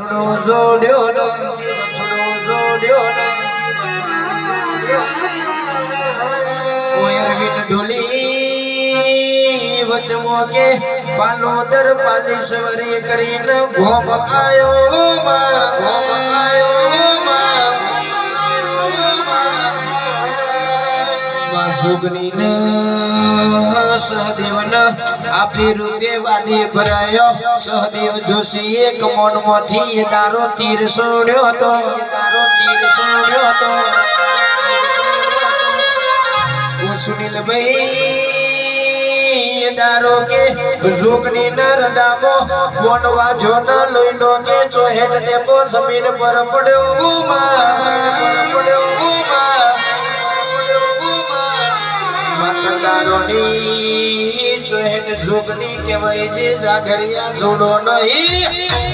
વછડો જોડ્યો ને વછડો જોડ્યો ને ઓયરવીન ઢોલી વચમો કે પાલોદર પાલી સવરી કરીને ઘોમ આયો માં ઘોમ આયો માં સુગની ને સહદેવ ને આપી રૂપે વાડી ભરાયો સહદેવ જોશી એક મન માંથી દારો તીર છોડ્યો હતો દારો તીર છોડ્યો હતો ઓ સુનિલ ભાઈ દારો કે જોગની નરદામો બોનવા જોના લોઈનો કે ચોહેટ ટેપો જમીન પર પડ્યો માં પડ્યો દારોની ચોહેટ જોગની કહેવાય છે જાગરિયા જોડો નહીં